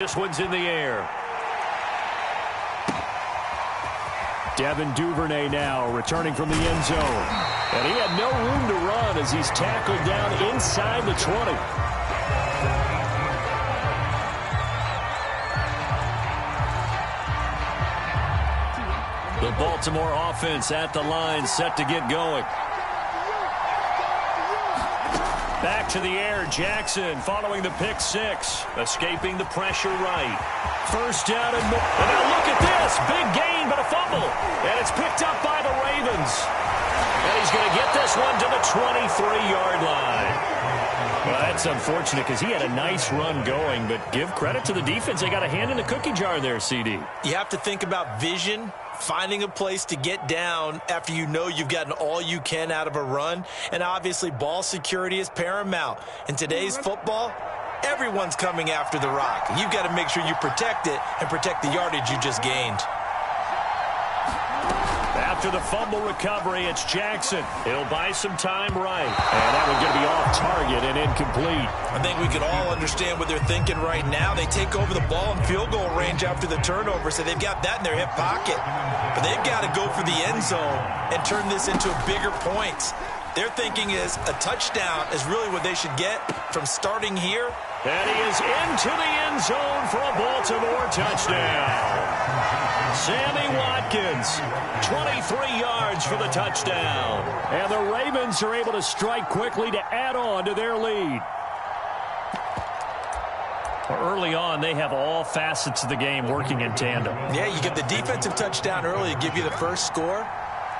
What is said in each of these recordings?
This one's in the air. Devin Duvernay now returning from the end zone. And he had no room to run as he's tackled down inside the 20. The Baltimore offense at the line, set to get going. Back to the air, Jackson following the pick six. Escaping the pressure right. First down and more. And now look at this. Big gain, but a fumble. And it's picked up by the Ravens. And he's going to get this one to the 23-yard line. Well, that's unfortunate because he had a nice run going, but give credit to the defense. They got a hand in the cookie jar there, CD. You have to think about vision, finding a place to get down after you know you've gotten all you can out of a run. And obviously, ball security is paramount. In today's football, everyone's coming after the rock. You've got to make sure you protect it and protect the yardage you just gained. After the fumble recovery, it's Jackson. He'll buy some time right. And that one's going to be off target and incomplete. I think we can all understand what they're thinking right now. They take over the ball in field goal range after the turnover, so they've got that in their hip pocket. But they've got to go for the end zone and turn this into bigger points. Their thinking is a touchdown is really what they should get from starting here. And he is into the end zone for a Baltimore touchdown. Sammy Watkins, 23 yards for the touchdown. And the Ravens are able to strike quickly to add on to their lead. Early on, they have all facets of the game working in tandem. Yeah, you get the defensive touchdown early to give you the first score,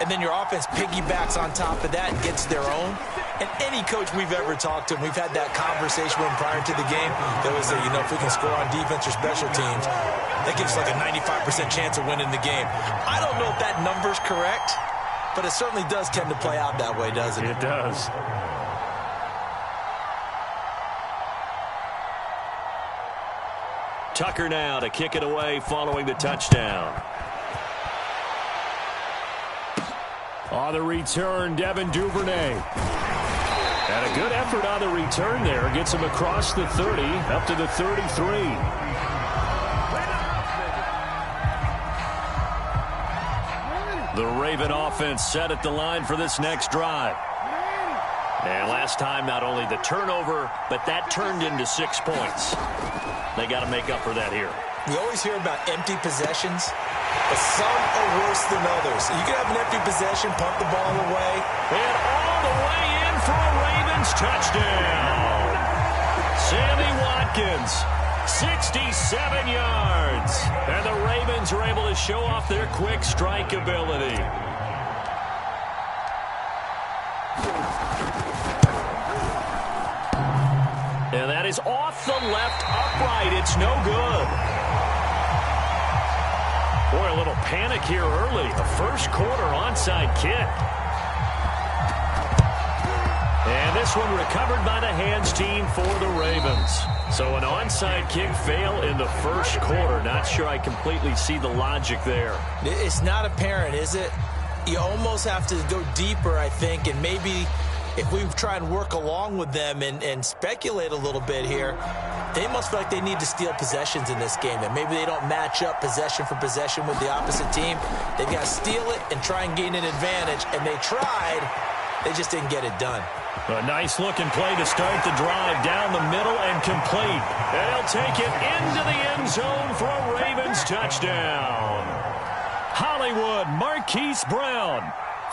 and then your offense piggybacks on top of that and gets their own. And any coach we've ever talked to, and we've had that conversation with them prior to the game, they always say, you know, if we can score on defense or special teams, that gives like a 95% chance of winning the game. I don't know if that number's correct, but it certainly does tend to play out that way, doesn't it? It does. Tucker now to kick it away following the touchdown. On the return, Devin Duvernay. And a good effort on the return there. Gets him across the 30, up to the 33. The Raven offense set at the line for this next drive. And last time, not only the turnover, but that turned into 6 points. They got to make up for that here. We always hear about empty possessions, but some are worse than others. You can have an empty possession, punt the ball away. And all the way in for a Ravens touchdown. Sammy Watkins, 67 yards. And the Ravens are able to show off their quick strike ability. And that is off the left upright. It's no good. Boy, a little panic here early. The first quarter onside kick. And this one recovered by the hands team for the Ravens. So an onside kick fail in the first quarter. Not sure I completely see the logic there. It's not apparent, is it? You almost have to go deeper, I think, and maybe if we try and work along with them and speculate a little bit here, they must feel like they need to steal possessions in this game, and maybe they don't match up possession for possession with the opposite team. They've got to steal it and try and gain an advantage, and they tried. They just didn't get it done. A nice-looking play to start the drive down the middle and complete. And he'll take it into the end zone for a Ravens touchdown. Hollywood Marquise Brown,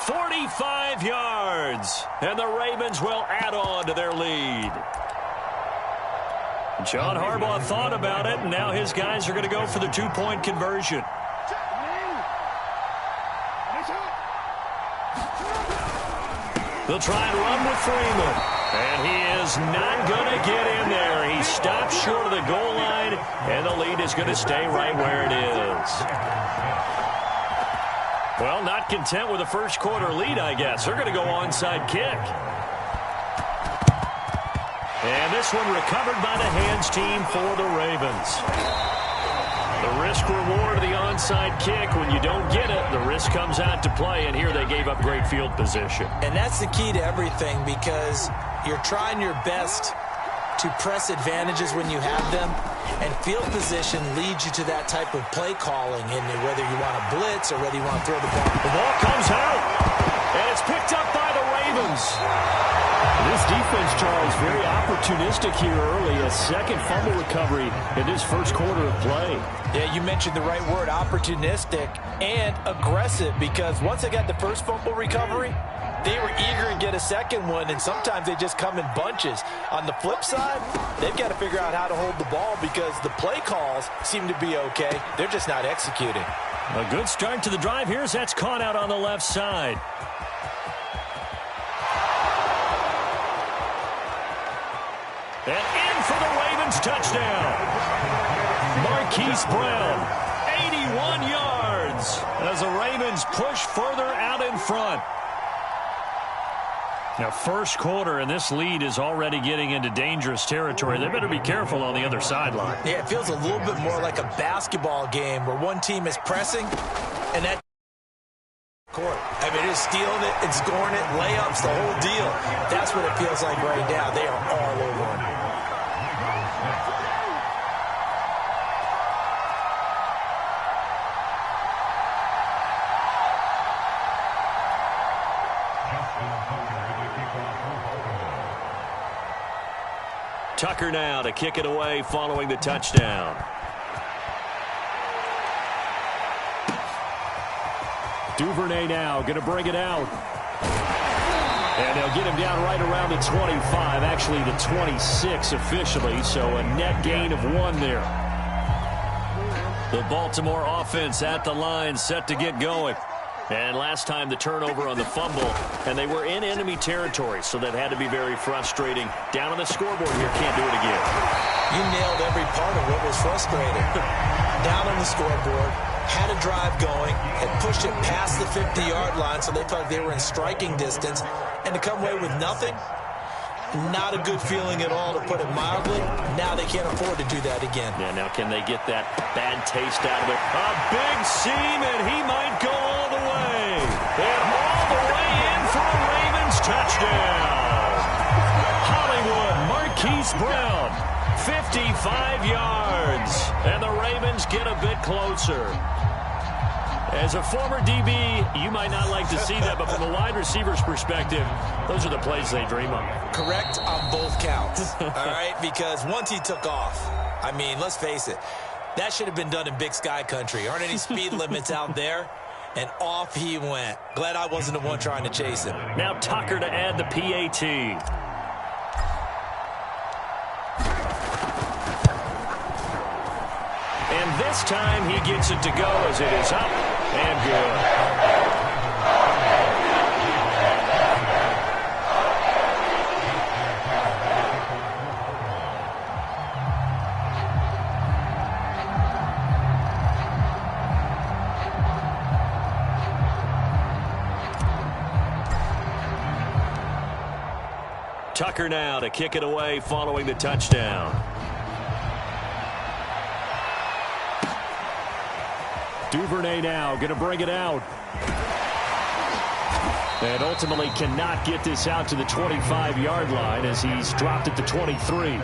45 yards. And the Ravens will add on to their lead. John Harbaugh thought about it, and now his guys are going to go for the two-point conversion. They'll try and run with Freeman. And he is not going to get in there. He stops short of the goal line, and the lead is going to stay right where it is. Well, not content with a first quarter lead, I guess. They're going to go onside kick. And this one recovered by the hands team for the Ravens. The risk-reward of the onside kick, when you don't get it, the risk comes out to play, and here they gave up great field position. And that's the key to everything, because you're trying your best to press advantages when you have them, and field position leads you to that type of play calling, and whether you want to blitz or whether you want to throw the ball. The ball comes out, and it's picked up by the Ravens. This defense, Charles, very opportunistic here early. A second fumble recovery in this first quarter of play. Yeah, you mentioned the right word, opportunistic and aggressive, because once they got the first fumble recovery, they were eager to get a second one, and sometimes they just come in bunches. On the flip side, they've got to figure out how to hold the ball because the play calls seem to be okay. They're just not executing. A good start to the drive here as that's caught out on the left side. And in for the Ravens touchdown. Marquise Brown, 81 yards as the Ravens push further out in front. Now, first quarter, and this lead is already getting into dangerous territory. They better be careful on the other sideline. Yeah, it feels a little bit more like a basketball game where one team is pressing, and that court. I mean, they're stealing it and scoring it, layups, the whole deal. That's what it feels like right now. They are all over them. Tucker now to kick it away following the touchdown. Duvernay now going to bring it out. And they'll get him down right around the 25, actually the 26 officially, so a net gain of 1 there. The Baltimore offense at the line set to get going. And last time the turnover on the fumble, and they were in enemy territory, so that had to be very frustrating. Down on the scoreboard here, can't do it again. You nailed every part of what was frustrating. Down on the scoreboard, had a drive going, had pushed it past the 50-yard line, so they felt like they were in striking distance, and to come away with nothing, not a good feeling at all, to put it mildly. Now they can't afford to do that again. Yeah, now can they get that bad taste out of it? A big seam, and he might go all the way. And all the way in for a Ravens touchdown. Hollywood, Marquise Brown, 55 yards. And the Ravens get a bit closer. As a former DB, you might not like to see that, but from a wide receiver's perspective, those are the plays they dream of. Correct on both counts, all right? Because once he took off, I mean, let's face it, that should have been done in Big Sky country. Aren't any speed limits out there? And off he went. Glad I wasn't the one trying to chase him. Now Tucker to add the PAT. And this time he gets it to go as it is up and good. Tucker now to kick it away following the touchdown. Duvernay now going to bring it out. And ultimately cannot get this out to the 25-yard line as he's dropped at the 23.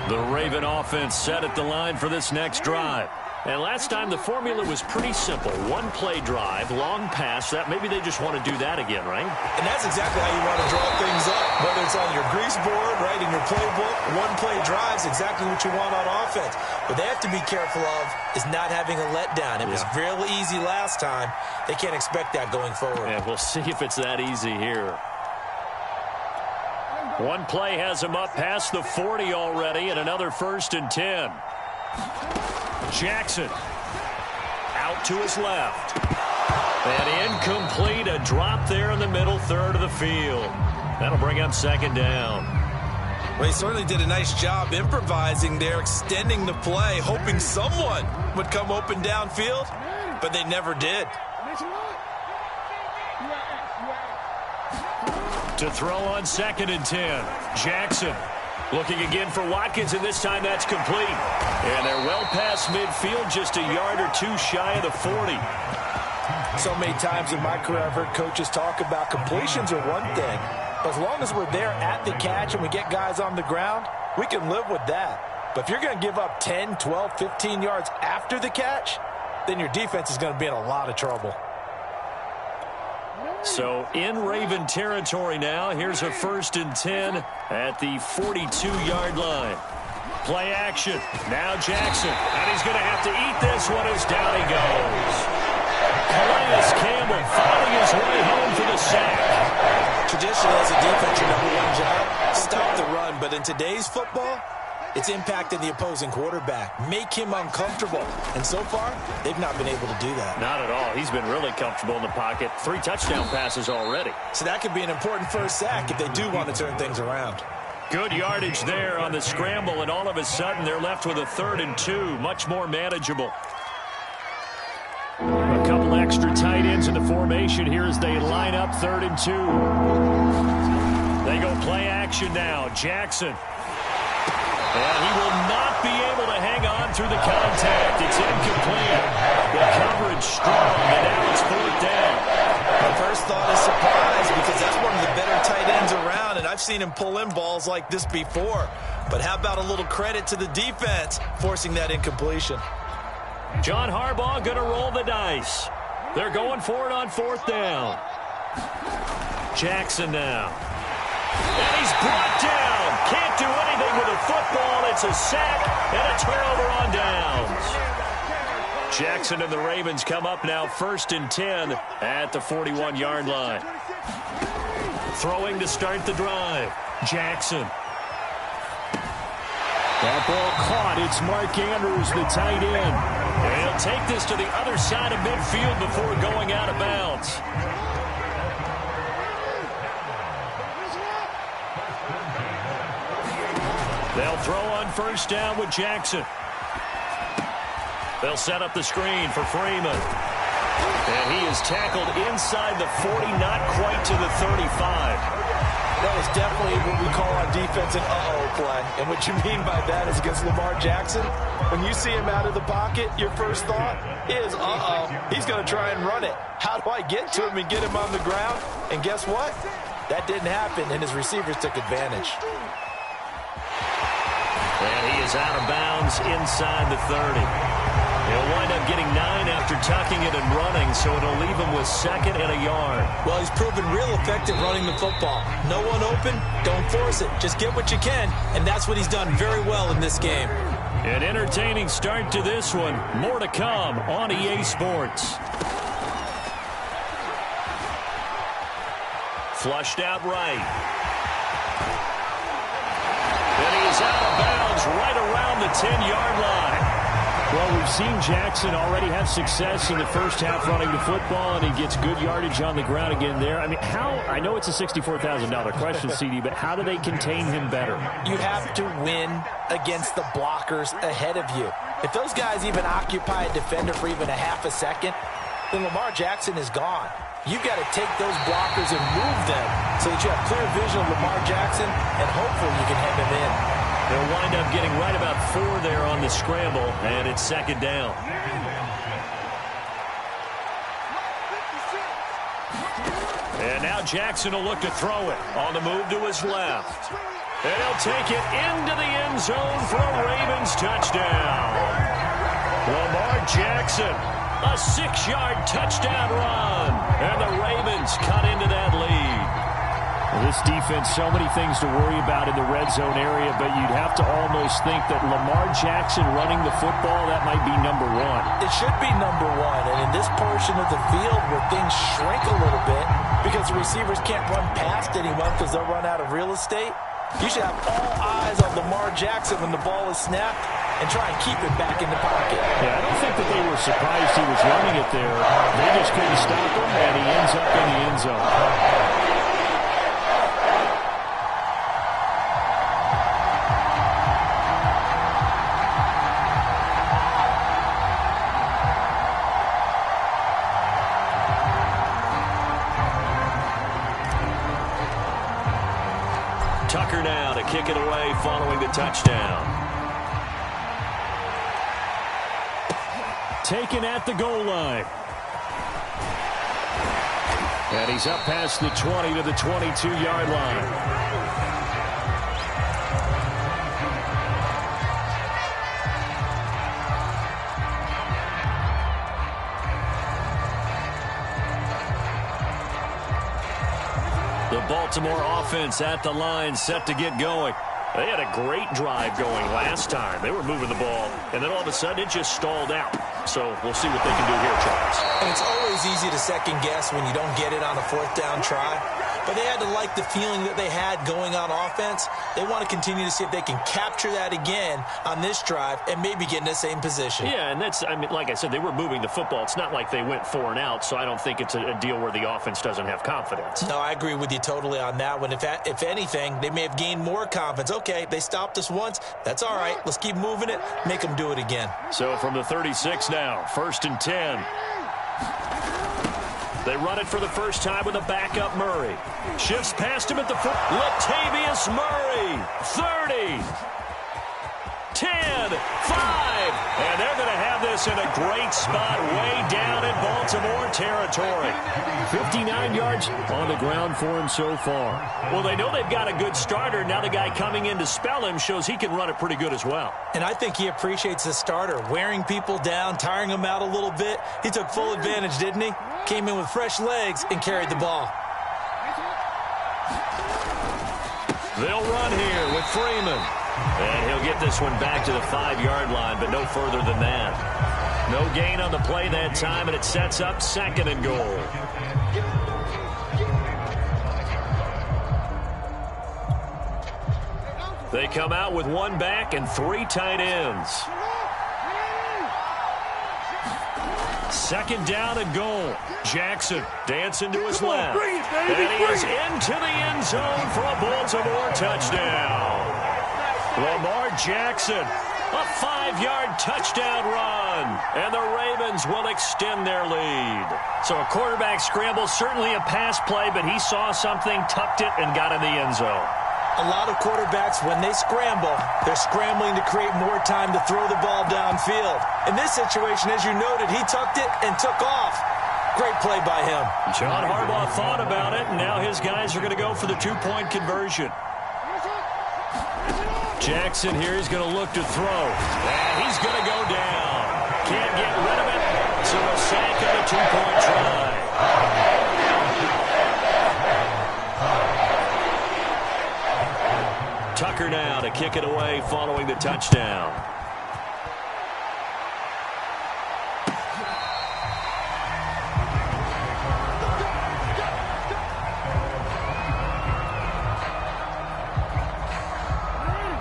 The Raven offense set at the line for this next drive. And last time the formula was pretty simple. One play drive, long pass. That maybe they just want to do that again, right? And that's exactly how you want to draw things up. Whether it's on your grease board, right, in your playbook, one play drives exactly what you want on offense. What they have to be careful of is not having a letdown. It was real easy last time. They can't expect that going forward. Yeah, we'll see if it's that easy here. One play has him up past the 40 already, and another 1st and 10. Jackson out to his left. And incomplete, a drop there in the middle third of the field. That'll bring up 2nd down. Well, he certainly did a nice job improvising there, extending the play, hoping someone would come open downfield, but they never did. To throw on 2nd and 10. Jackson looking again for Watkins, and this time that's complete. And they're well past midfield, just a yard or two shy of the 40. So many times in my career I've heard coaches talk about completions are one thing, As long as we're there at the catch and we get guys on the ground, we can live with that. But if you're going to give up 10, 12, 15 yards after the catch, then your defense is going to be in a lot of trouble. So in Raven territory now. Here's a 1st and 10 at the 42-yard line. Play action. Now Jackson. And he's going to have to eat this one as down he goes. Calais Campbell finding his way home for the sack. Traditionally, as a defense, your #1 job, stop the run. But in today's football, it's impacting the opposing quarterback. Make him uncomfortable. And so far, they've not been able to do that. Not at all. He's been really comfortable in the pocket. 3 touchdown passes already. So that could be an important first sack if they do want to turn things around. Good yardage there on the scramble, and all of a sudden they're left with a 3rd and 2. Much more manageable. A couple extra tight ends in the formation here as they line up 3rd and 2. They go play action now. Jackson. And he will not be able to hang on through the contact. It's incomplete. The coverage strong, and now it's 4th down. My first thought is surprise because that's one of the better tight ends around, and I've seen him pull in balls like this before. But how about a little credit to the defense forcing that incompletion? John Harbaugh going to roll the dice. They're going for it on 4th down. Jackson now. And he's brought down. Can't do anything with a football. It's a sack and a turnover on downs. Jackson and the Ravens come up now 1st and 10 at the 41-yard line. Throwing to start the drive. Jackson. That ball caught. It's Mark Andrews, the tight end. And he'll take this to the other side of midfield before going out of bounds. They'll throw on 1st down with Jackson. They'll set up the screen for Freeman. And he is tackled inside the 40, not quite to the 35. That was definitely what we call on defense an uh-oh play. And what you mean by that is against Lamar Jackson, when you see him out of the pocket, your first thought is, uh-oh, he's going to try and run it. How do I get to him and get him on the ground? And guess what? That didn't happen, and his receivers took advantage. And he is out of bounds inside the 30. He'll wind up getting 9 after tucking it and running, so it'll leave him with 2nd and a yard. Well, he's proven real effective running the football. No one open, don't force it. Just get what you can, and that's what he's done very well in this game. An entertaining start to this one. More to come on EA Sports. Flushed out right. And he is out of bounds right around the 10-yard line. Well, we've seen Jackson already have success in the first half running the football, and he gets good yardage on the ground again there. I mean, I know it's a $64,000 question, CD, but how do they contain him better? You have to win against the blockers ahead of you. If those guys even occupy a defender for even a half a second, then Lamar Jackson is gone. You've got to take those blockers and move them so that you have clear vision of Lamar Jackson, and hopefully you can hem him in. They'll wind up getting right about 4 there on the scramble, and it's 2nd down. And now Jackson will look to throw it on the move to his left. And he'll take it into the end zone for a Ravens touchdown. Lamar Jackson, a 6-yard touchdown run. And the Ravens cut into that lead. This defense, so many things to worry about in the red zone area, but you'd have to almost think that Lamar Jackson running the football, that might be number 1. It should be number 1, and in this portion of the field where things shrink a little bit because the receivers can't run past anyone because they'll run out of real estate, you should have all eyes on Lamar Jackson when the ball is snapped and try and keep it back in the pocket. Yeah, I don't think that they were surprised he was running it there. They just couldn't stop him, and he ends up in the end zone. Tucker now to kick it away following the touchdown. Taken at the goal line. And he's up past the 20 to the 22-yard line. The Baltimore offense at the line, set to get going. They had a great drive going last time. They were moving the ball, and then all of a sudden it just stalled out. So we'll see what they can do here, Charles. And it's always easy to second guess when you don't get it on a fourth down try. But they had to like the feeling that they had going on offense. They want to continue to see if they can capture that again on this drive and maybe get in the same position. Yeah, and that's, I mean, like I said, they were moving the football. It's not like they went 4 and out, so I don't think it's a deal where the offense doesn't have confidence. No, I agree with you totally on that one. If anything, they may have gained more confidence. Okay, they stopped us once. That's all right. Let's keep moving it. Make them do it again. So from the 36 now, 1st and 10. They run it for the first time with a backup Murray. Shifts past him at the foot. Latavius Murray, 30, 10, 5. And they're going to have this in a great spot way down in Baltimore territory. 59 yards on the ground for him so far. Well, they know they've got a good starter. Now the guy coming in to spell him shows he can run it pretty good as well. And I think he appreciates the starter, wearing people down, tiring them out a little bit. He took full advantage, didn't he? Came in with fresh legs and carried the ball. They'll run here with Freeman. And he'll get this one back to the 5-yard line, but no further than that. No gain on the play that time, and it sets up 2nd and goal. They come out with 1 back and 3 tight ends. 2nd down and goal. Jackson dancing to his left. And he is into the end zone for a Baltimore touchdown. Lamar Jackson, a 5-yard touchdown run. And the Ravens will extend their lead. So a quarterback scramble, certainly a pass play, but he saw something, tucked it, and got in the end zone. A lot of quarterbacks, when they scramble, they're scrambling to create more time to throw the ball downfield. In this situation, as you noted, he tucked it and took off. Great play by him. John Harbaugh thought about it, and now his guys are going to go for the 2-point conversion. Jackson here is going to look to throw. And he's going to go down. Can't get rid of it. So a sack on a 2-point try. Tucker now to kick it away following the touchdown.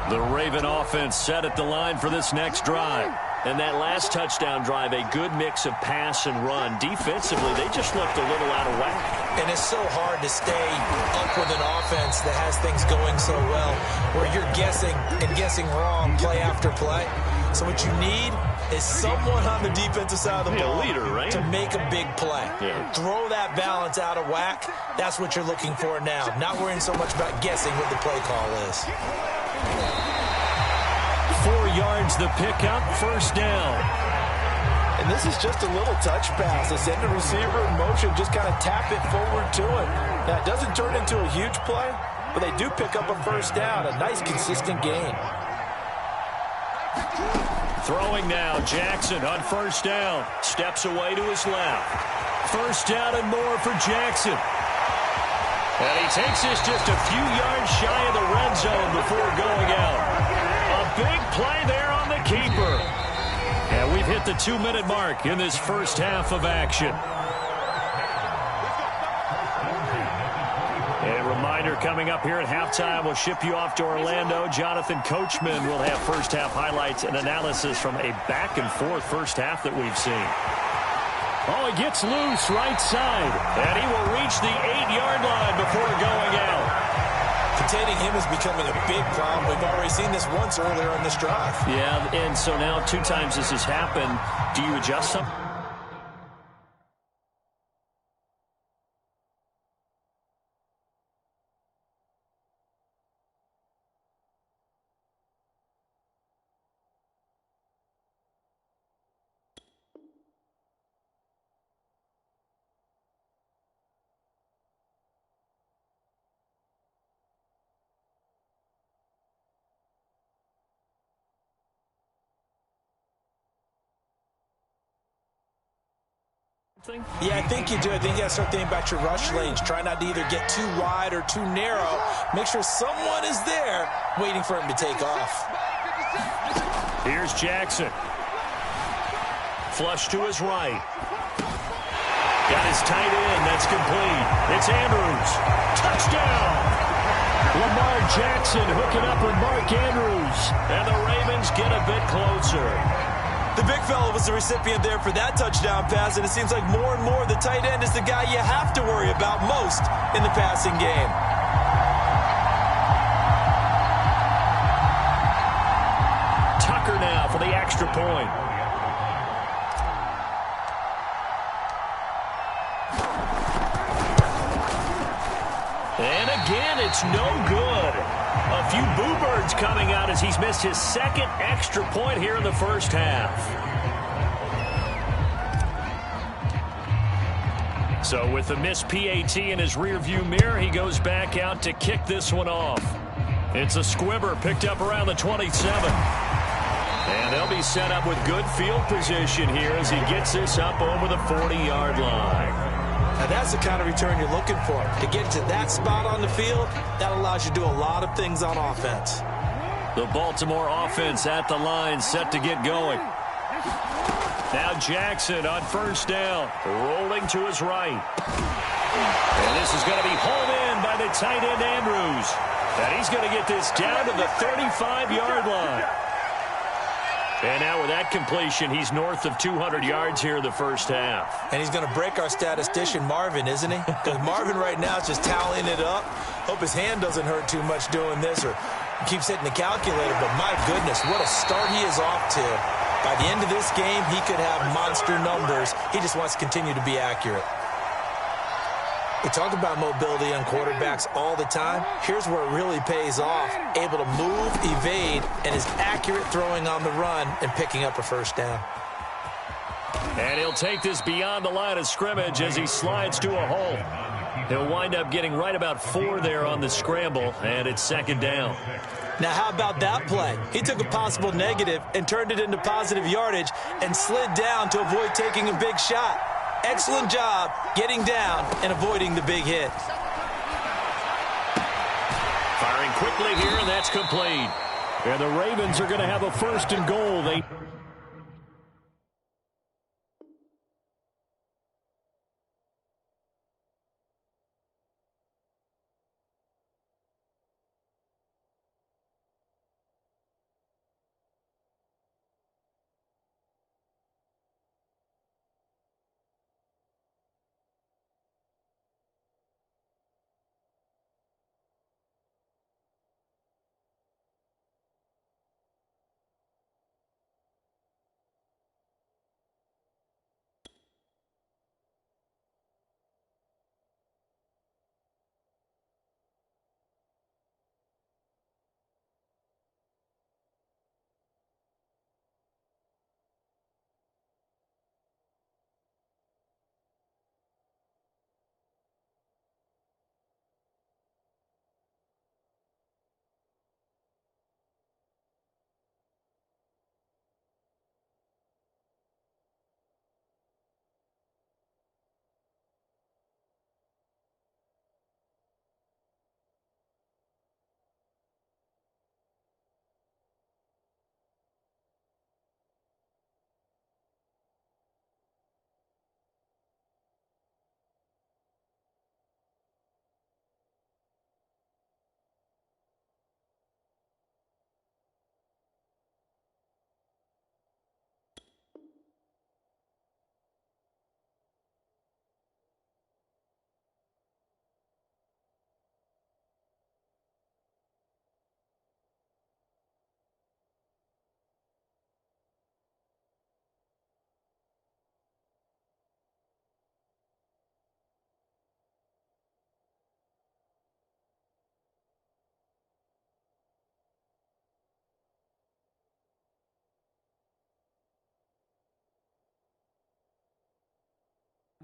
The Raven offense set at the line for this next drive. And that last touchdown drive, a good mix of pass and run. Defensively, they just looked a little out of whack. And it's so hard to stay up with an offense that has things going so well, where you're guessing and guessing wrong play after play. So what you need is someone on the defensive side of the ball, a leader, right? To make a big play. Yeah. Throw that balance out of whack. That's what you're looking for now. Not worrying so much about guessing what the play call is. 4 yards the pickup, 1st down. And this is just a little touch pass. They send the receiver in motion, just kind of tap it forward to it. Now, it doesn't turn into a huge play, but they do pick up a 1st down, a nice, consistent gain. Throwing now, Jackson on 1st down. Steps away to his left. 1st down and more for Jackson. And he takes this just a few yards shy of the red zone before going out. A big play there on the keeper. And we've hit the 2-minute mark in this first half of action. And a reminder coming up here at halftime, we'll ship you off to Orlando. Jonathan Coachman will have first half highlights and analysis from a back-and-forth first half that we've seen. Oh, he gets loose right side. And he will reach the 8-yard line before going out. Containing him is becoming a big problem. We've already seen this once earlier on this drive. Yeah, and so now 2 times this has happened. Do you adjust something? something? Yeah, I think you do. I think you got to start thinking about your rush lanes. Try not to either get too wide or too narrow. Make sure someone is there waiting for him to take off. Here's Jackson. Flush to his right. Got his tight end. That's complete. It's Andrews. Touchdown! Lamar Jackson hooking up with Mark Andrews. And the Ravens get a bit closer. The big fella was the recipient there for that touchdown pass, and it seems like more and more the tight end is the guy you have to worry about most in the passing game. Tucker now for the extra point. And again, it's no good. A few boo birds coming out as he's missed his second extra point here in the first half. So with the missed PAT in his rearview mirror, he goes back out to kick this one off. It's a squibber picked up around the 27. And they'll be set up with good field position here as he gets this up over the 40-yard line. Now that's the kind of return you're looking for. To get to that spot on the field, that allows you to do a lot of things on offense. The Baltimore offense at the line, set to get going. Now Jackson on first down, rolling to his right. And this is going to be hauled in by the tight end Andrews. And he's going to get this down to the 35-yard line. And now with that completion, he's north of 200 yards here in the first half. And he's going to break our statistician, Marvin, isn't he? Because Marvin right now is just tallying it up. Hope his hand doesn't hurt too much doing this or keeps hitting the calculator. But my goodness, what a start he is off to. By the end of this game, he could have monster numbers. He just wants to continue to be accurate. We talk about mobility on quarterbacks all the time. Here's where it really pays off. Able to move, evade, and is accurate throwing on the run and picking up a first down. And he'll take this beyond the line of scrimmage as he slides to a hole. He'll wind up getting right about 4 there on the scramble, and it's second down. Now, how about that play? He took a possible negative and turned it into positive yardage and slid down to avoid taking a big shot. Excellent job getting down and avoiding the big hit. Firing quickly here, and that's complete. And the Ravens are going to have a first and goal.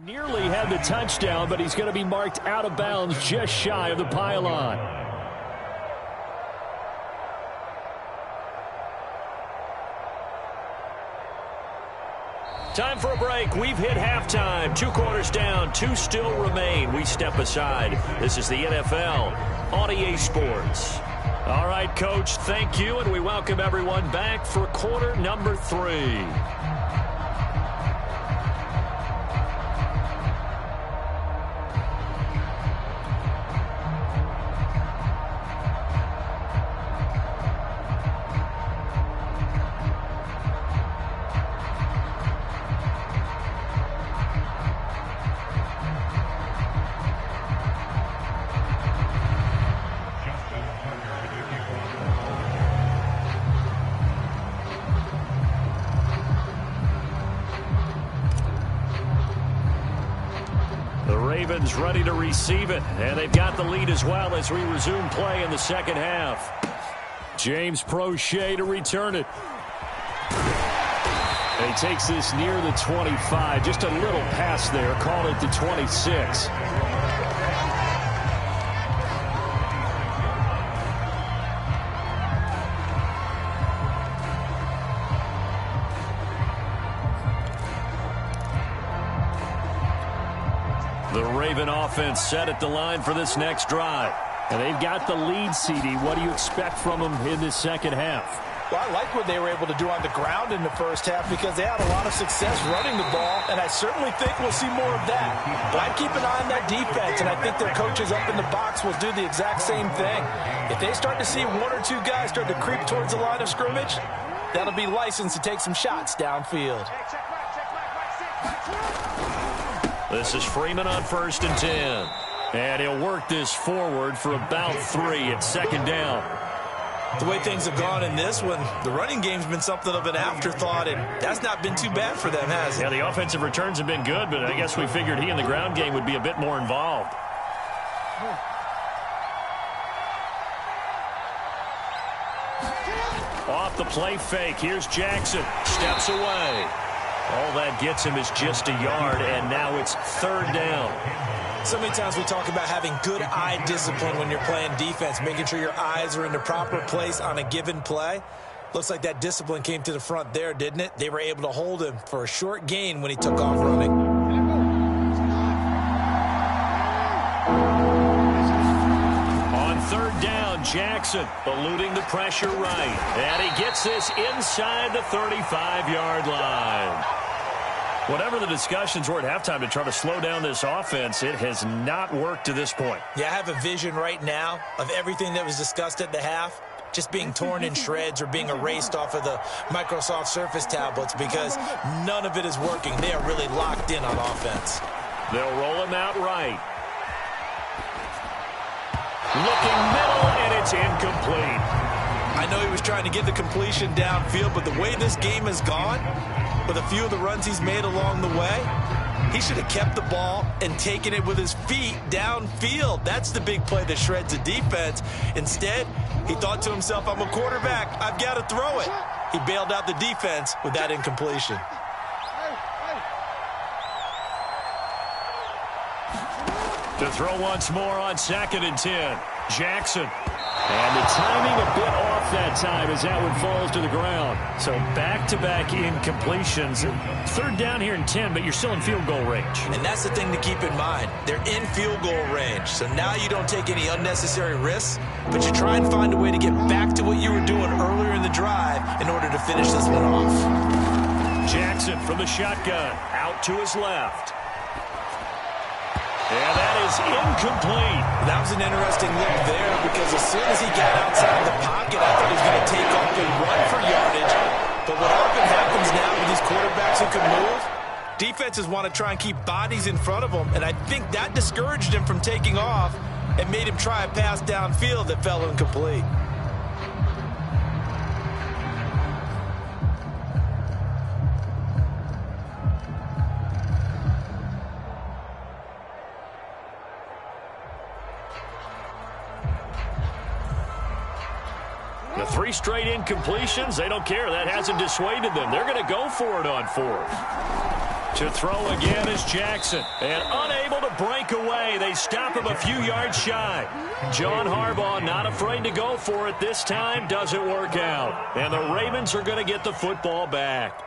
Nearly had the touchdown, but he's going to be marked out of bounds just shy of the pylon. Time for a break. We've hit halftime. 2 quarters down. 2 still remain. We step aside. This is the NFL on EA Sports. All right, Coach, thank you, and we welcome everyone back for quarter number 3. Ravens ready to receive it, and they've got the lead as well as we resume play in the second half. James Prochet to return it. And he takes this near the 25. Just a little pass there. Call it the 26. The Raven offense set at the line for this next drive. And they've got the lead, CD. What do you expect from them in this second half? Well, I like what they were able to do on the ground in the first half because they had a lot of success running the ball, and I certainly think we'll see more of that. But I keep an eye on that defense, and I think their coaches up in the box will do the exact same thing. If they start to see 1 or 2 guys start to creep towards the line of scrimmage, that'll be licensed to take some shots downfield. This is Freeman on 1st and 10. And he'll work this forward for about 3 at second down. The way things have gone in this one, the running game's been something of an afterthought, and that's not been too bad for them, has it? Yeah, the offensive returns have been good, but I guess we figured he in the ground game would be a bit more involved. Off the play fake. Here's Jackson. Steps away. All that gets him is just a yard, and now it's 3rd down. So many times we talk about having good eye discipline when you're playing defense, making sure your eyes are in the proper place on a given play. Looks like that discipline came to the front there, didn't it? They were able to hold him for a short gain when he took off running. On 3rd down, Jackson eluding the pressure right. And he gets this inside the 35-yard line. Whatever the discussions were at halftime to try to slow down this offense, it has not worked to this point. Yeah, I have a vision right now of everything that was discussed at the half just being torn in shreds or being erased off of the Microsoft Surface tablets because none of it is working. They are really locked in on offense. They'll roll him out right. Looking middle, and it's incomplete. I know he was trying to get the completion downfield, but the way this game has gone, with a few of the runs he's made along the way, he should have kept the ball and taken it with his feet downfield. That's the big play that shreds the defense. Instead, he thought to himself, I'm a quarterback, I've got to throw it. He bailed out the defense with that incompletion. To throw once more on 2nd and 10. Jackson. And the timing a bit off that time as that one falls to the ground. So back-to-back incompletions. 3rd down here in 10, but you're still in field goal range. And that's the thing to keep in mind. They're in field goal range. So now you don't take any unnecessary risks, but you try and find a way to get back to what you were doing earlier in the drive in order to finish this one off. Jackson from the shotgun. Out to his left. And that is incomplete. That was an interesting look there because as soon as he got outside the pocket, I thought he was going to take off and run for yardage. But what often happens now with these quarterbacks who can move, defenses want to try and keep bodies in front of them, and I think that discouraged him from taking off and made him try a pass downfield that fell incomplete. The 3 straight incompletions, they don't care. That hasn't dissuaded them. They're going to go for it on 4th. To throw again is Jackson. And unable to break away. They stop him a few yards shy. John Harbaugh not afraid to go for it this time. Doesn't work out. And the Ravens are going to get the football back.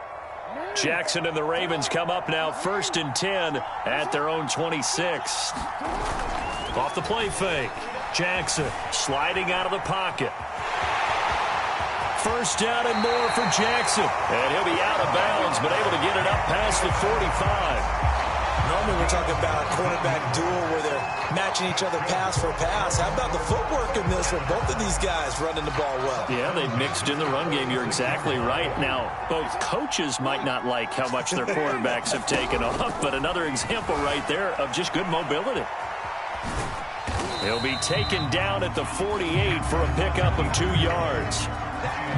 Jackson and the Ravens come up now 1st and 10 at their own 26. Off the play fake. Jackson sliding out of the pocket. 1st down and more for Jackson. And he'll be out of bounds, but able to get it up past the 45. Normally we're talking about a quarterback duel where they're matching each other pass for pass. How about the footwork in this one? Both of these guys running the ball well. Yeah, they've mixed in the run game. You're exactly right. Now, both coaches might not like how much their quarterbacks have taken off, but another example right there of just good mobility. He'll be taken down at the 48 for a pickup of 2 yards.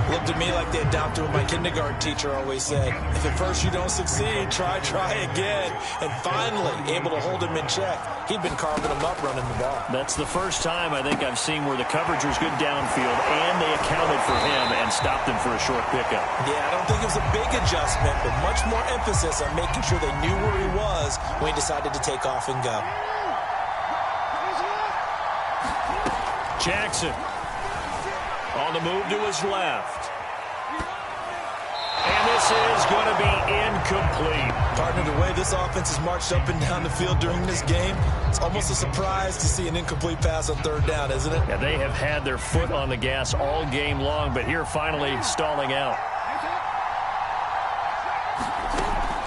Looked to me like they adopted what my kindergarten teacher always said. If at first you don't succeed, try again. And finally, able to hold him in check. He'd been carving him up running the ball. That's the first time I think I've seen where the coverage was good downfield and they accounted for him and stopped him for a short pickup. Yeah, I don't think it was a big adjustment, but much more emphasis on making sure they knew where he was when he decided to take off and go. Jackson on the move to his left. And this is going to be incomplete. Partner, the way this offense has marched up and down the field during this game, it's almost a surprise to see an incomplete pass on 3rd down, isn't it? Yeah, they have had their foot on the gas all game long, but here finally stalling out.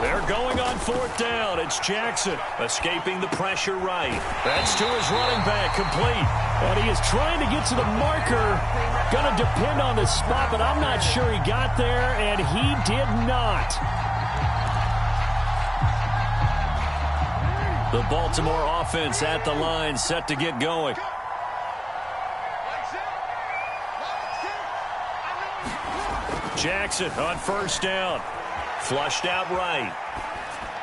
They're going on 4th down. It's Jackson escaping the pressure right. That's to his running back, complete. And he is trying to get to the marker. Going to depend on the spot, but I'm not sure he got there, and he did not. The Baltimore offense at the line, set to get going. Jackson on 1st down. Flushed out right.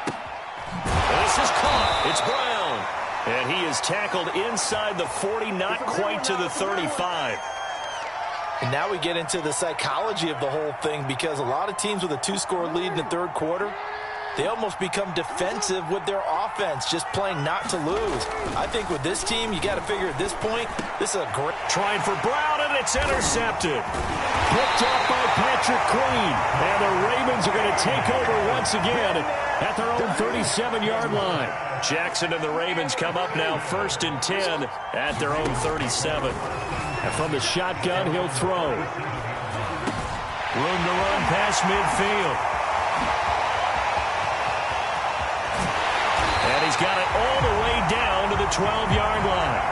This is caught. It's Brown. And he is tackled inside the 40, not quite to the 35. And now we get into the psychology of the whole thing, because a lot of teams with a 2-score lead in the 3rd quarter, they almost become defensive with their offense, just playing not to lose. I think with this team, you got to figure at this point, this is a great... Trying for Brown, and it's intercepted. Picked up by Patrick Queen. And the Ravens are going to take over once again at their own 37-yard line. Jackson and the Ravens come up now 1st and 10 at their own 37. And from the shotgun, he'll throw. Room to run past midfield. And he's got it all the way down to the 12-yard line.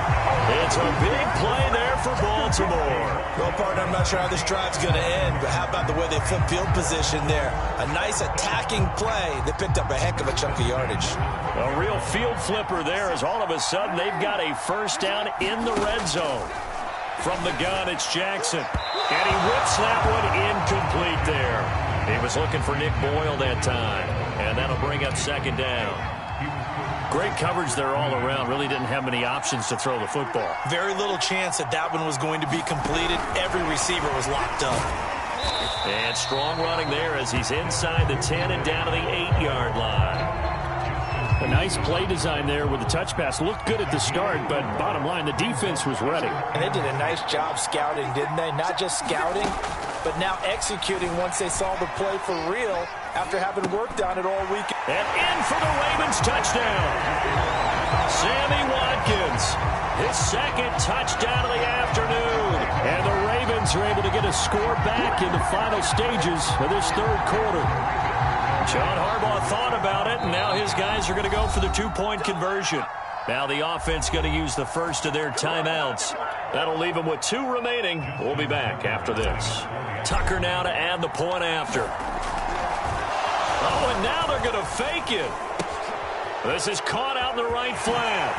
It's a big play there for Baltimore. Well, partner, I'm not sure how this drive's going to end, but how about the way they flip field position there? A nice attacking play that picked up a heck of a chunk of yardage. A real field flipper there, as all of a sudden they've got a 1st down in the red zone. From the gun, it's Jackson. And he whips that one incomplete there. He was looking for Nick Boyle that time. And that'll bring up 2nd down. Great coverage there all around. Really didn't have many options to throw the football. Very little chance that that one was going to be completed. Every receiver was locked up. And strong running there as he's inside the 10 and down to the 8-yard line. A nice play design there with the touch pass. Looked good at the start, but bottom line, the defense was ready. And they did a nice job scouting, didn't they? Not just scouting, but now executing once they saw the play for real after having worked on it all week. And in for the Ravens touchdown. Sammy Watkins, his 2nd touchdown of the afternoon. And the Ravens are able to get a score back in the final stages of this 3rd quarter. John Harbaugh thought about it, and now his guys are going to go for the 2-point conversion. Now the offense going to use the first of their timeouts. That'll leave them with 2 remaining. We'll be back after this. Tucker now to add the point after. Oh, and now they're going to fake it. This is caught out in the right flat.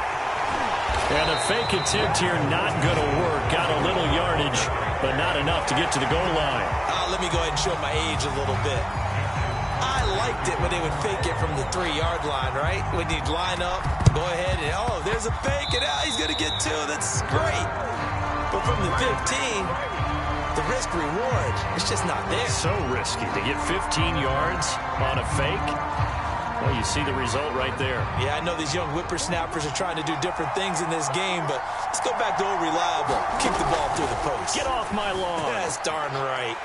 And the fake attempt here not going to work. Got a little yardage, but not enough to get to the goal line. Let me go ahead and show my age a little bit. I liked it when they would fake it from the 3-yard line, right? When you'd line up, go ahead, and oh, there's a fake, and he's going to get 2. That's great. But from the 15, the risk-reward, it's just not there. So risky to get 15 yards on a fake. Well, you see the result right there. Yeah, I know these young whippersnappers are trying to do different things in this game, but let's go back to old reliable. Kick the ball through the post. Get off my lawn. That's darn right.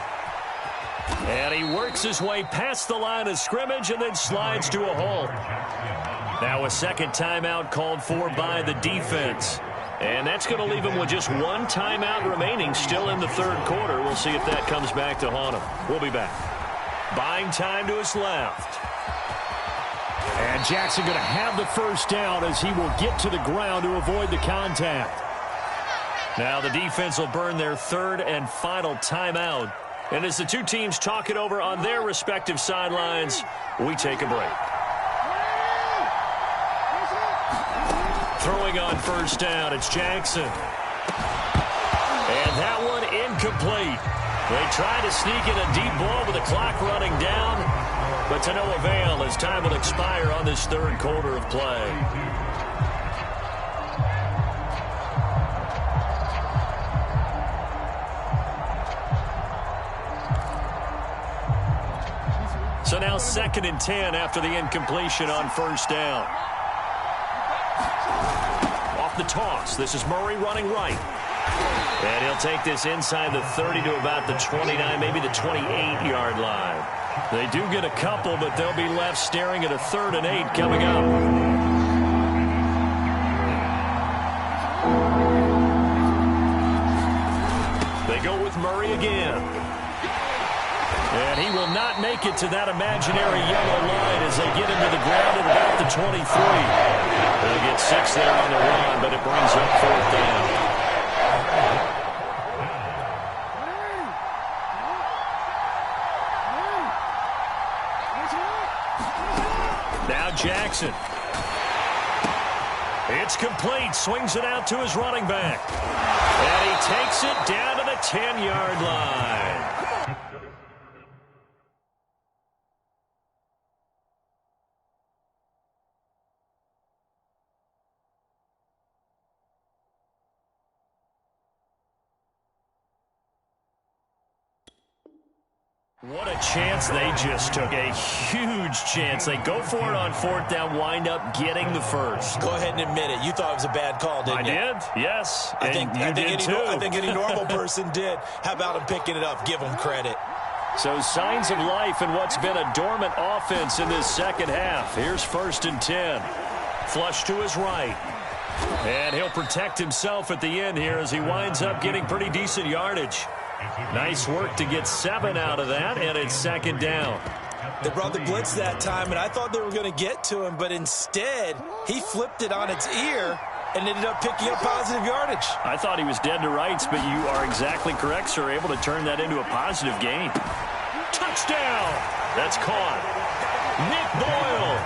And he works his way past the line of scrimmage and then slides to a hole. Now a second timeout called for by the defense. And that's going to leave him with just one timeout remaining still in the third quarter. We'll see if that comes back to haunt him. We'll be back. Buying time to his left. And Jackson going to have the first down as he will get to the ground to avoid the contact. Now the defense will burn their third and final timeout. And as the two teams talk it over on their respective sidelines, we take a break. Throwing on first down, it's Jackson. And that one incomplete. They try to sneak in a deep ball with the clock running down, but to no avail as time will expire on this third quarter of play. So now 2nd and 10 after the incompletion on first down. Off the toss, this is Murray running right. And he'll take this inside the 30 to about the 29, maybe the 28-yard line. They do get a couple, but they'll be left staring at a 3rd and 8 coming up. They go with Murray again. And he will not make it to that imaginary yellow line as they get him to the ground at about the 23. They'll get 6 there on the run, but it brings up 4th down. Now Jackson. It's complete. Swings it out to his running back. And he takes it down to the 10-yard line. What a chance they just took. A huge chance. They go for it on 4th down, wind up getting the first. Go ahead and admit it. You thought it was a bad call, didn't you? I did, yes. I think any normal person did. How about him picking it up? Give him credit. So signs of life in what's been a dormant offense in this second half. Here's 1st and 10. Flush to his right. And he'll protect himself at the end here as he winds up getting pretty decent yardage. Nice work to get 7 out of that, and it's 2nd down. They brought the blitz that time, and I thought they were going to get to him, but instead, he flipped it on its ear and ended up picking up positive yardage. I thought he was dead to rights, but you are exactly correct, sir. Able to turn that into a positive gain. Touchdown! That's caught. Nick Boyle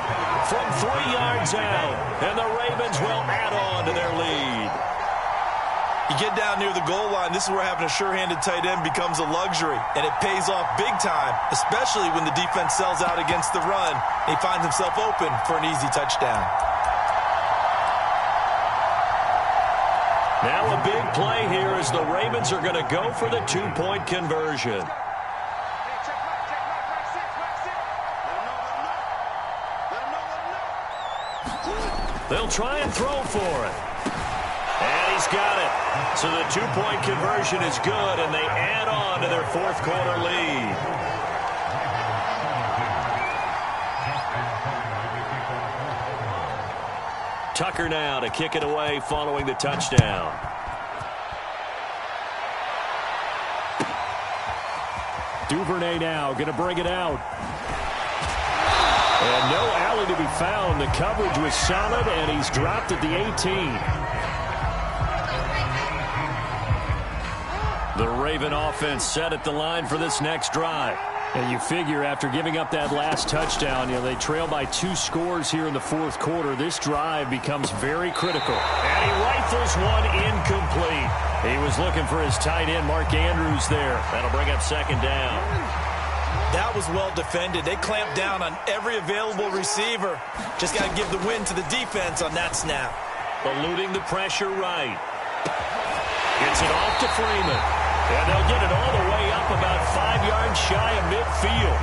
from 3 yards out, and the Ravens will add on to their lead. You get down near the goal line, this is where having a sure-handed tight end becomes a luxury, and it pays off big time, especially when the defense sells out against the run. He finds himself open for an easy touchdown. Now a big play here as the Ravens are going to go for the 2-point conversion. They'll try and throw for it. And he's got it. So the 2-point conversion is good, and they add on to their 4th quarter lead. Tucker now to kick it away following the touchdown. Duvernay now going to bring it out. And no alley to be found. The coverage was solid, and he's dropped at the 18. The Raven offense set at the line for this next drive. And you figure after giving up that last touchdown, they trail by 2 scores here in the 4th quarter. This drive becomes very critical. And he rifles one incomplete. He was looking for his tight end, Mark Andrews, there. That'll bring up 2nd down. That was well defended. They clamped down on every available receiver. Just got to give the win to the defense on that snap. Eluding the pressure right. Gets it off to Freeman. And they'll get it all the way up about 5 yards shy of midfield.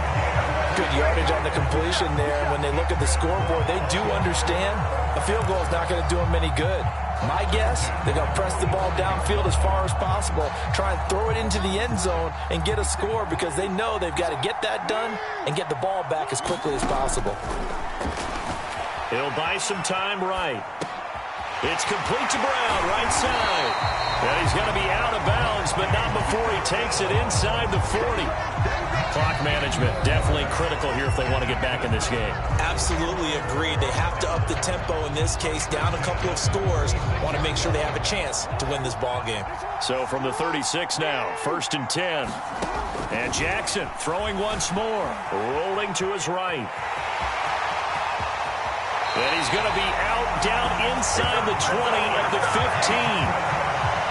Good yardage on the completion there. When they look at the scoreboard, they do understand a field goal is not going to do them any good. My guess, they're going to press the ball downfield as far as possible, try and throw it into the end zone and get a score because they know they've got to get that done and get the ball back as quickly as possible. He'll buy some time right. It's complete to Brown, right side. And he's going to be out of bounds, but not before he takes it inside the 40. Clock management definitely critical here if they want to get back in this game. Absolutely agreed. They have to up the tempo in this case, down a couple of scores. Want to make sure they have a chance to win this ball game. So from the 36 now, 1st and 10. And Jackson throwing once more, rolling to his right. And he's going to be out down inside the 20 at the 15.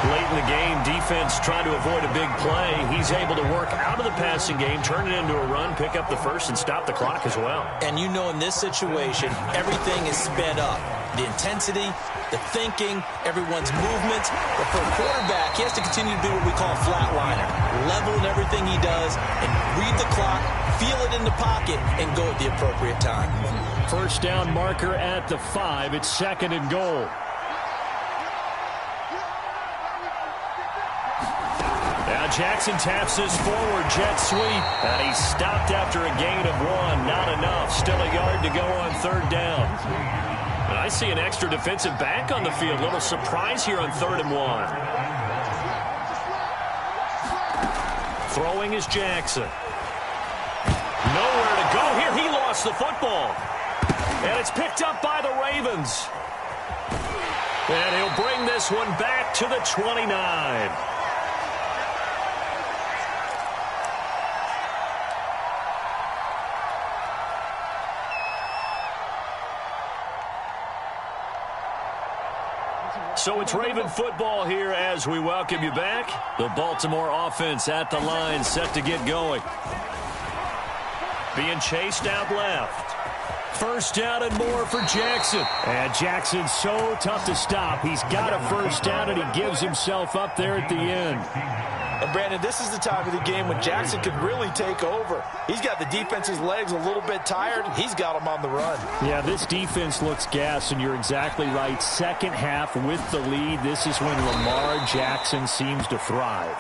Late in the game, defense trying to avoid a big play. He's able to work out of the passing game, turn it into a run, pick up the first, and stop the clock as well. And you know in this situation, everything is sped up. The intensity, the thinking, everyone's movements. But for a quarterback, he has to continue to be what we call a flatliner. Level in everything he does and read the clock, feel it in the pocket, and go at the appropriate time. First down marker at the 5. It's 2nd and goal. Now Jackson taps his forward jet sweep. And he's stopped after a gain of 1. Not enough. Still a yard to go on 3rd down. And I see an extra defensive back on the field. Little surprise here on 3rd and 1. Throwing is Jackson. Nowhere to go here. He lost the football. And it's picked up by the Ravens. And he'll bring this one back to the 29. So it's Raven football here as we welcome you back. The Baltimore offense at the line, set to get going. Being chased out left. First down and more for Jackson. And Jackson's so tough to stop. He's got a first down, and he gives himself up there at the end. And, Brandon, this is the time of the game when Jackson could really take over. He's got the defense's legs a little bit tired. He's got them on the run. Yeah, this defense looks gassed, and you're exactly right. Second half with the lead. This is when Lamar Jackson seems to thrive.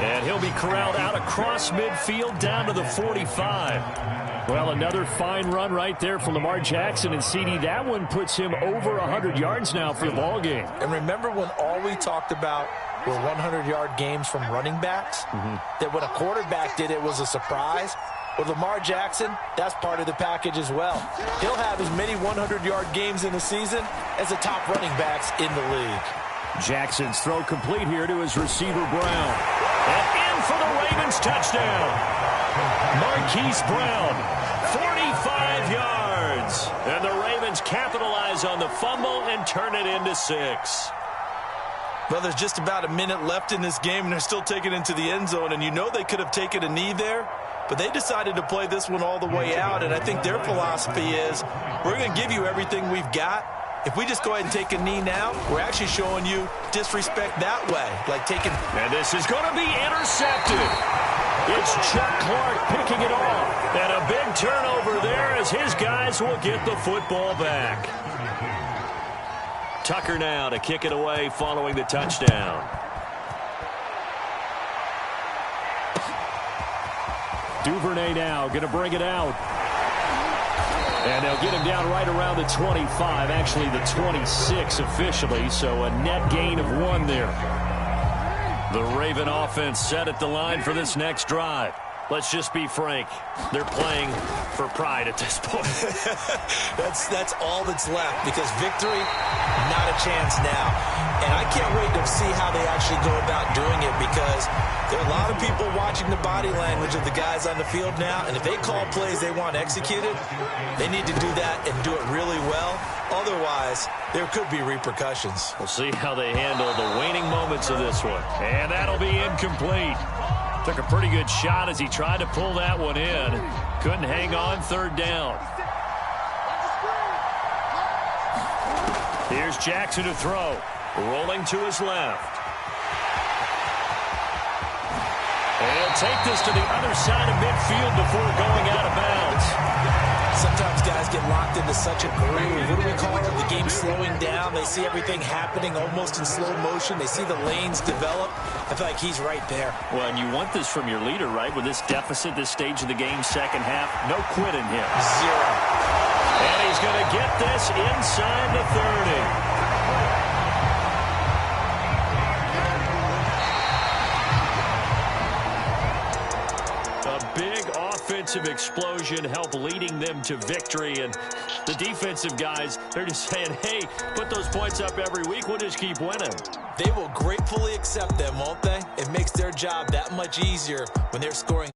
And he'll be corralled out across midfield down to the 45. Well, another fine run right there for Lamar Jackson. And, CD, that one puts him over 100 yards now for the ball game. And remember when all we talked about were 100-yard games from running backs? That when a quarterback did it was a surprise? With Lamar Jackson, that's part of the package as well. He'll have as many 100-yard games in the season as the top running backs in the league. Jackson's throw complete here to his receiver, Brown. And in for the Ravens touchdown. Marquise Brown, 45 yards. And the Ravens capitalize on the fumble and turn it into 6. Well, there's just about a minute left in this game, and they're still taking it into the end zone. And you know they could have taken a knee there, but they decided to play this one all the way out. And I think their philosophy is, we're going to give you everything we've got. If we just go ahead and take a knee now, we're actually showing you disrespect that way. Like taking... And this is going to be intercepted. It's Chuck Clark picking it off. And a big turnover there as his guys will get the football back. Tucker now to kick it away following the touchdown. Duvernay now going to bring it out. And they'll get him down right around the 25, actually the 26 officially, so a net gain of 1 there. The Raven offense set at the line for this next drive. Let's just be frank. They're playing for pride at this point. That's all that's left, because victory, not a chance now. And I can't wait to see how they actually go about doing it, because there are a lot of people watching the body language of the guys on the field now, and if they call plays they want executed, they need to do that and do it really well. Otherwise, there could be repercussions. We'll see how they handle the waning moments of this one. And that'll be incomplete. Took a pretty good shot as he tried to pull that one in. Couldn't hang on 3rd down. Here's Jackson to throw. Rolling to his left. And he'll take this to the other side of midfield before going out of bounds. Sometimes guys get locked into such a groove. What do we call it? The game slowing down. They see everything happening almost in slow motion. They see the lanes develop. I feel like he's right there. Well, and you want this from your leader, right? With this deficit, this stage of the game, second half, no quitting here. Zero. And he's going to get this inside the 30. Big offensive explosion helped leading them to victory. And the defensive guys, they're just saying, hey, put those points up every week. We'll just keep winning. They will gratefully accept them, won't they? It makes their job that much easier when they're scoring.